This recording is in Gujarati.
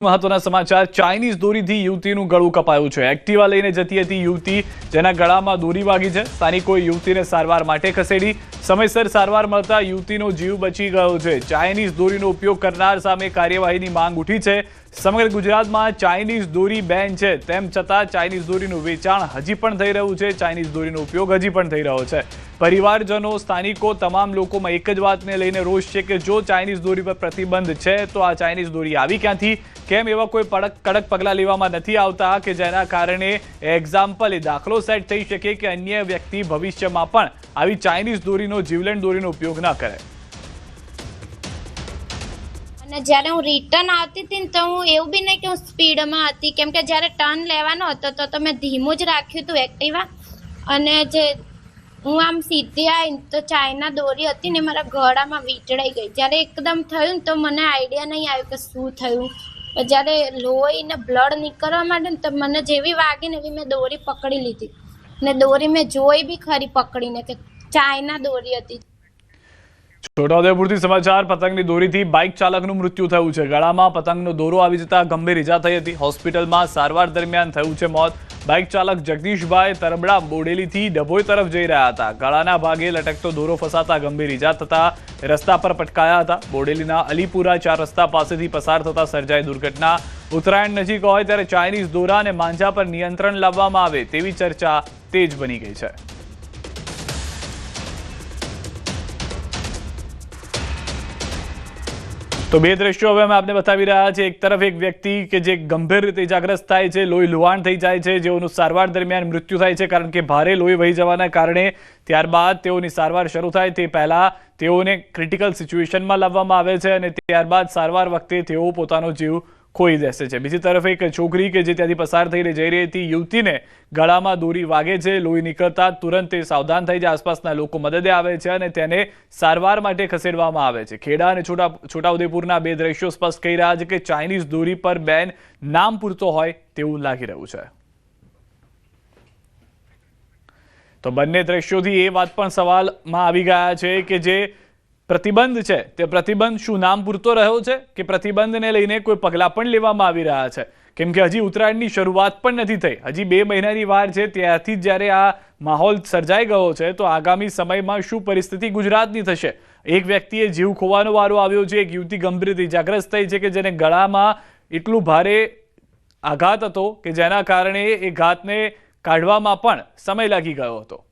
મહત્વના સમાચાર ચાઇનીઝ દોરીથી યુવતીનું ગળું કપાયું છે। એક્ટિવા લઈને જતી હતી યુવતી, જેના ગળામાં દોરી વાગી છે। સ્થાનિકોએ યુવતીને સારવાર માટે ખસેડી। સમયસર સારવાર મળતા યુવતીનો જીવ બચી ગયો છે। ચાઇનીઝ દોરીનો ઉપયોગ કરનાર સામે કાર્યવાહીની માંગ ઉઠી છે। સમગ્ર ગુજરાતમાં ચાઇનીઝ દોરી બેન છે, તેમ છતાં ચાઇનીઝ દોરીનું વેચાણ હજી પણ થઈ રહ્યું છે। ચાઇનીઝ દોરીનો ઉપયોગ હજી પણ થઈ રહ્યો છે। પરિવારજનો, સ્થાનિકો, તમામ લોકોમાં એક જ વાતને લઈને રોષ છે કે જો ચાઇનીઝ દોરી પર પ્રતિબંધ છે તો આ ચાઇનીઝ દોરી આવી ક્યાંથી? કેમ એવા કોઈ કડક પગલાં લેવામાં નથી આવતા કે જેના કારણે એક્ઝામ્પલ દાખલો સેટ થઈ શકે કે અન્ય વ્યક્તિ ભવિષ્યમાં પણ આવી ચાઇનીઝ દોરીનો, જીવલેણ દોરીનો ઉપયોગ ન કરે। અને જ્યારે હું રિટર્ન આવતી હતી તો હું એવું બી નહીં કે હું સ્પીડમાં હતી, કેમ કે જ્યારે ટર્ન લેવાનો હતો તો મેં ધીમું જ રાખ્યું હતું એક્ટિવા, અને જે હું આમ સીધી આવી તો ચાઇના દોરી હતી ને મારા ગળામાં વીંટળાઈ ગઈ। જ્યારે એકદમ થયું ને તો મને આઈડિયા નહીં આવ્યું કે શું થયું। જ્યારે લોહી ને બ્લડ નીકળવા માંડે ને તો મને જેવી વાગી ને એવી મેં દોરી પકડી લીધી, ને દોરી મેં જોઈ બી ખરી પકડીને કે ચાઇના દોરી હતી। છોટાઉદેપુરથી સમાચાર। પતંગની દોરીથી બાઇક ચાલકનું મૃત્યુ થયું છે। ગળામાં પતંગનો દોરો આવી જતા ગંભીર ઈજા થઈ હતી। હોસ્પિટલમાં સારવાર દરમિયાન થયું છે મોત। બાઇક ચાલક જગદીશભાઈ તરબડા બોડેલીથી ડભોઈ તરફ જઈ રહ્યા હતા। ગળાના ભાગે લટકતો દોરો ફસાતા ગંભીર ઈજા થતા રસ્તા પર પટકાયા હતા। બોડેલીના અલીપુરા 4 રસ્તા પાસેથી પસાર થતા સર્જાઈ દુર્ઘટના। ઉત્તરાયણ નજીક હોય ત્યારે ચાઇનીઝ દોરા અને માંજા પર નિયંત્રણ લાવવામાં આવે તેવી ચર્ચા તેજ બની ગઈ છે। તો બે દ્રશ્યો હવે અમે આપને બતાવી રહ્યા છીએ। એક તરફ એક વ્યક્તિ કે જે ગંભીર રીતે ઇજાગ્રસ્ત થાય છે, લોહી લુહાણ થઈ જાય છે, જેઓનું સારવાર દરમિયાન મૃત્યુ થાય છે કારણ કે ભારે લોહી વહી જવાના કારણે। ત્યારબાદ તેઓની સારવાર શરૂ થાય તે પહેલા તેઓને ક્રિટિકલ સિચ્યુએશનમાં લાવવામાં આવે છે અને ત્યારબાદ સારવાર વખતે તેઓ પોતાનો જીવ ખોઈ બેસે છે। બીજી તરફ એક છોકરી કે જે ત્યાંથી પસાર થઈને જઈ રહી હતી, યુવતીને ગળામાં દોરી વાગે છે। લોહી નીકળતા તુરંત તે સાવધાન થઈ જાય। આસપાસના લોકો મદદે આવે છે અને તેને સારવાર માટે ખસેડવામાં આવે છે। ખેડા અને છોટાઉદેપુરના બે દ્રશ્યો સ્પષ્ટ કહી રહ્યા છે કે ચાઇનીઝ દોરી પર બેન નામ પૂરતો હોય તેવું લાગી રહ્યું છે। તો બંને દ્રશ્યોથી એ વાત પણ સવાલમાં આવી ગયા છે કે જે પ્રતિબંધ છે તે પ્રતિબંધ શું નામ પૂરતો રહ્યો છે કે પ્રતિબંધને લઈને કોઈ પગલાં પણ લેવામાં આવી રહ્યા છે? કેમ કે હજી ઉત્તરાયણની શરૂઆત પણ નથી થઈ, હજી 2 મહિનાની વાર છે। ત્યારથી જ જ્યારે આ માહોલ સર્જાઈ ગયો છે તો આગામી સમયમાં શું પરિસ્થિતિ ગુજરાતની થશે? એક વ્યક્તિએ જીવ ખોવાનો વારો આવ્યો છે। એક યુવતી ગંભીર રીતે ઇજાગ્રસ્ત થઈ છે કે જેને ગળામાં એટલું ભારે આઘાત હતો કે જેના કારણે એ ઘાતને કાઢવામાં પણ સમય લાગી ગયો હતો।